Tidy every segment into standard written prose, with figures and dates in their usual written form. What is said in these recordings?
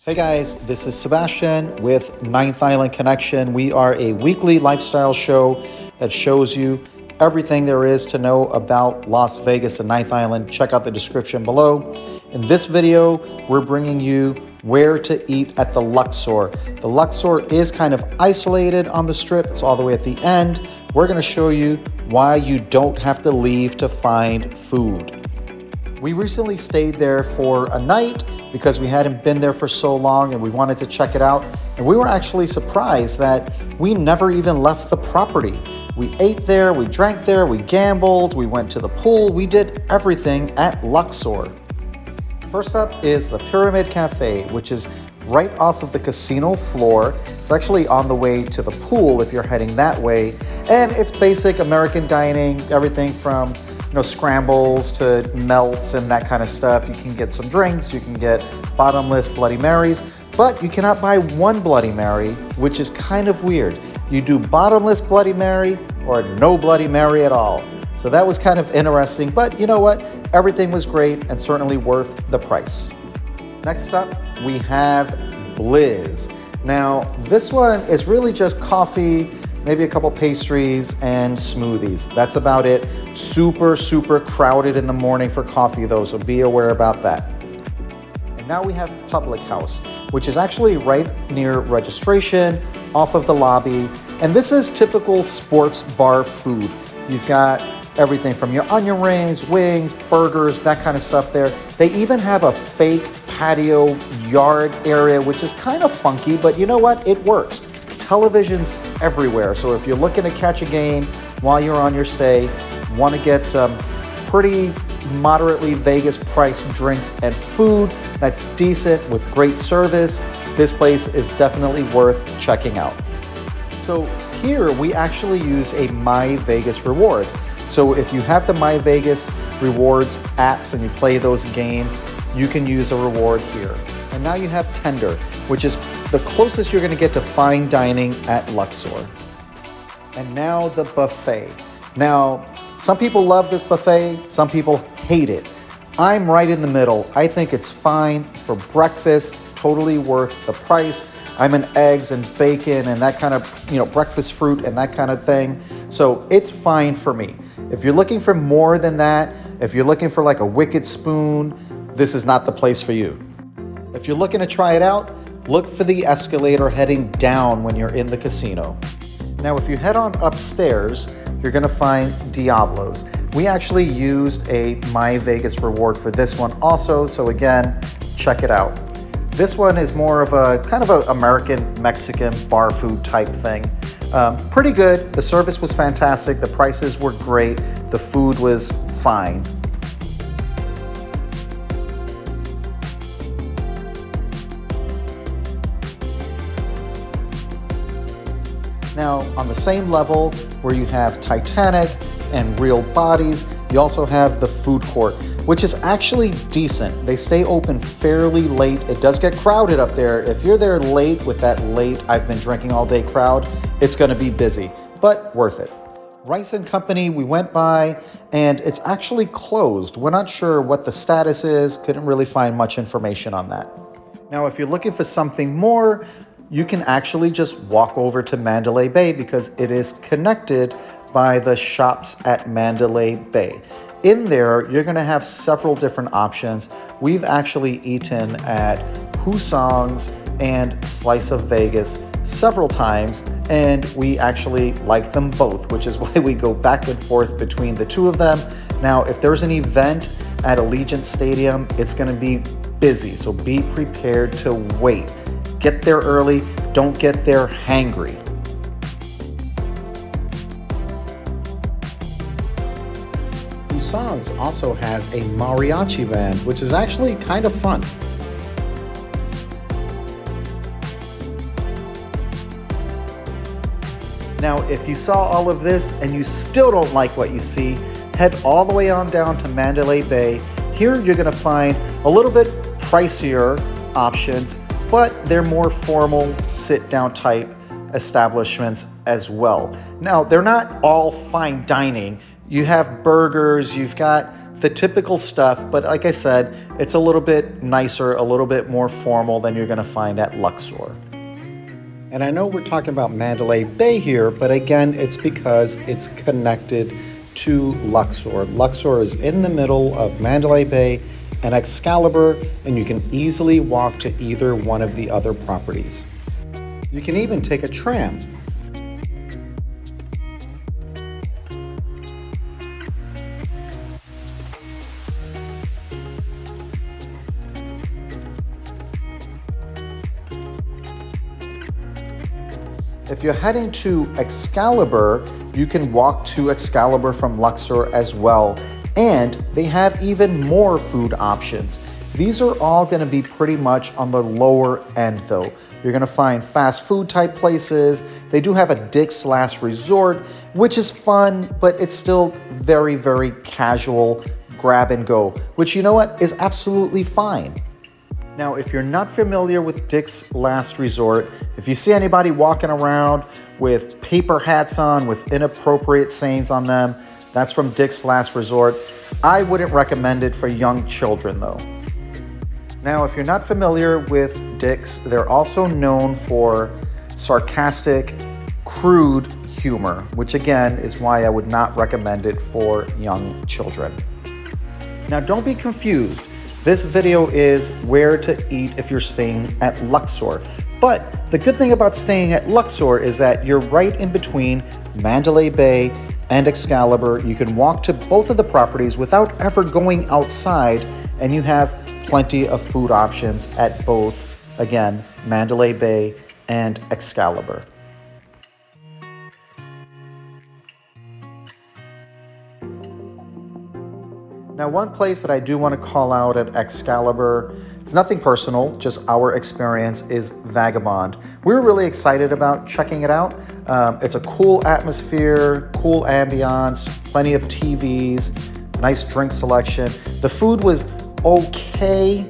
Hey guys, this is Sebastian with Ninth Island Connection. We are a weekly lifestyle show that shows you everything there is to know about Las Vegas and Ninth Island. Check out the description below. In this video, we're bringing you where to eat at the Luxor. The Luxor is kind of isolated on the strip. It's all the way at the end. We're going to show you why you don't have to leave to find food. We recently stayed there for a night because we hadn't been there for so long and we wanted to check it out. And we were actually surprised that we never even left the property. We ate there, we drank there, we gambled, we went to the pool, we did everything at Luxor. First up is the Pyramid Cafe, which is right off of the casino floor. It's actually on the way to the pool if you're heading that way. And it's basic American dining, everything from scrambles to melts and that kind of stuff. You can get some drinks, you can get bottomless Bloody Marys, but you cannot buy one Bloody Mary, which is kind of weird. You do bottomless Bloody Mary or no Bloody Mary at all. So that was kind of interesting, but you know what? Everything was great and certainly worth the price. Next up, we have Blizz. Now, this one is really just coffee, maybe a couple pastries and smoothies. That's about it. Super, super crowded in the morning for coffee though, so be aware about that. And now we have Public House, which is actually right near registration, off of the lobby. And this is typical sports bar food. You've got everything from your onion rings, wings, burgers, that kind of stuff there. They even have a fake patio yard area, which is kind of funky, but you know what? It works. Televisions everywhere. So if you're looking to catch a game while you're on your stay, want to get some pretty moderately Vegas priced drinks and food that's decent with great service, this place is definitely worth checking out. So here we actually use a My Vegas reward. So if you have the My Vegas rewards apps and you play those games, you can use a reward here. And now you have Tender, which is the closest you're going to get to fine dining at Luxor. And now the buffet. Now, some people love this buffet, some people hate it. I'm right in the middle. I think it's fine for breakfast, totally worth the price. I'm an eggs and bacon and that kind of, breakfast fruit and that kind of thing. So it's fine for me. If you're looking for more than that, if you're looking for like a wicked spoon, this is not the place for you. If you're looking to try it out, look for the escalator heading down when you're in the casino. Now, if you head on upstairs, you're gonna find Diablo's. We actually used a My Vegas reward for this one also, so again, check it out. This one is more of a kind of an American Mexican bar food type thing. Pretty good. The service was fantastic. The prices were great. The food was fine. Now, on the same level where you have Titanic and Real Bodies, you also have the food court, which is actually decent. They stay open fairly late. It does get crowded up there. If you're there late with that late I've been drinking all day crowd, it's gonna be busy, but worth it. Rice & Company, we went by and it's actually closed. We're not sure what the status is. Couldn't really find much information on that. Now, if you're looking for something more, you can actually just walk over to Mandalay Bay because it is connected by the shops at Mandalay Bay. In there, you're gonna have several different options. We've actually eaten at Husong's and Slice of Vegas several times, and we actually like them both, which is why we go back and forth between the two of them. Now, if there's an event at Allegiant Stadium, it's gonna be busy, so be prepared to wait. Get there early, don't get there hangry. Husong's also has a mariachi band, which is actually kind of fun. Now, if you saw all of this and you still don't like what you see, head all the way on down to Mandalay Bay. Here you're gonna find a little bit pricier options, but they're more formal sit-down type establishments as well. Now, they're not all fine dining. You have burgers, you've got the typical stuff, but like I said, it's a little bit nicer, a little bit more formal than you're gonna find at Luxor. And I know we're talking about Mandalay Bay here, but again, it's because it's connected to Luxor. Luxor is in the middle of Mandalay Bay and Excalibur, and you can easily walk to either one of the other properties. You can even take a tram. If you're heading to Excalibur, you can walk to Excalibur from Luxor as well. And they have even more food options. These are all gonna be pretty much on the lower end though. You're gonna find fast food type places. They do have a Dick's Last Resort, which is fun, but it's still very, very casual grab and go, which you know what, is absolutely fine. Now, if you're not familiar with Dick's Last Resort, if you see anybody walking around with paper hats on with inappropriate sayings on them, that's from Dick's Last Resort. I wouldn't recommend it for young children though. Now, if you're not familiar with Dick's, they're also known for sarcastic, crude humor, which again is why I would not recommend it for young children. Now, don't be confused. This video is where to eat if you're staying at Luxor. But the good thing about staying at Luxor is that you're right in between Mandalay Bay and Excalibur. You can walk to both of the properties without ever going outside, and you have plenty of food options at both, again, Mandalay Bay and Excalibur. Now, one place that I do want to call out at Excalibur, it's nothing personal, just our experience, is Vagabond. We were really excited about checking it out. It's a cool atmosphere, cool ambiance, plenty of TVs, nice drink selection. The food was okay.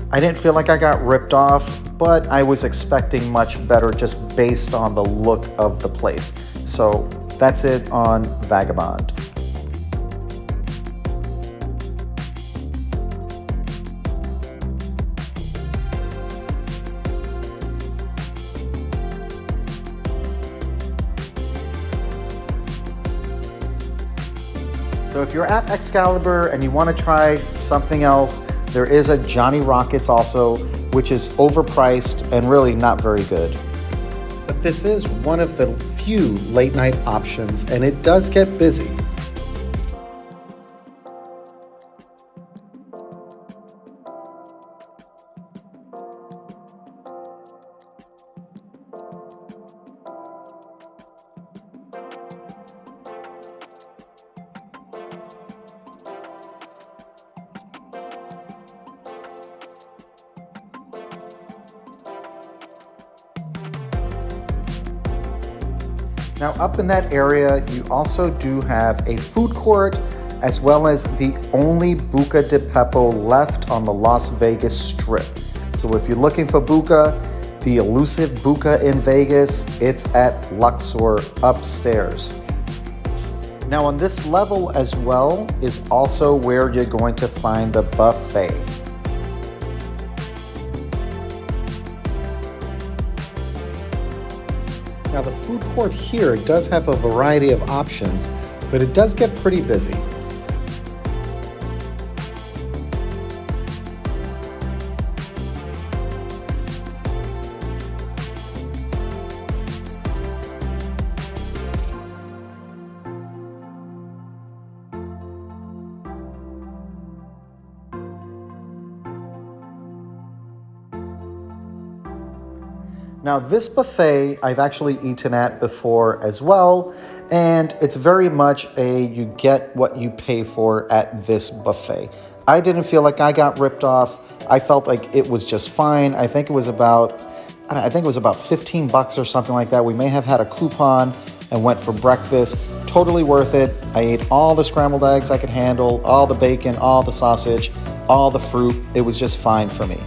I didn't feel like I got ripped off, but I was expecting much better just based on the look of the place. So that's it on Vagabond. So if you're at Excalibur and you want to try something else, there is a Johnny Rockets also, which is overpriced and really not very good. But this is one of the few late night options, and it does get busy. Now up in that area, you also do have a food court, as well as the only Buca de Beppo left on the Las Vegas Strip. So if you're looking for Buca, the elusive Buca in Vegas, it's at Luxor upstairs. Now on this level as well is also where you're going to find the buffet. Now the food court here does have a variety of options, but it does get pretty busy. Now this buffet I've actually eaten at before as well, and it's very much a you get what you pay for at this buffet. I didn't feel like I got ripped off. I felt like it was just fine. I think it was about 15 bucks or something like that. We may have had a coupon and went for breakfast. Totally worth it. I ate all the scrambled eggs I could handle, all the bacon, all the sausage, all the fruit. It was just fine for me.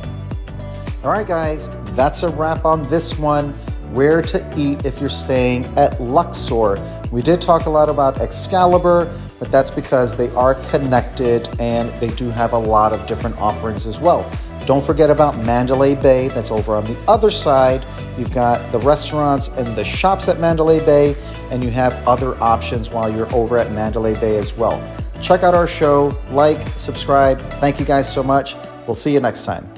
All right, guys, that's a wrap on this one. Where to eat if you're staying at Luxor. We did talk a lot about Excalibur. but that's because they are connected and they do have a lot of different offerings as well. Don't forget about Mandalay Bay, that's over on the other side. You've got the restaurants and the shops at Mandalay Bay, and you have other options while you're over at Mandalay Bay as well. Check out our show, like, subscribe. Thank you guys so much. We'll see you next time.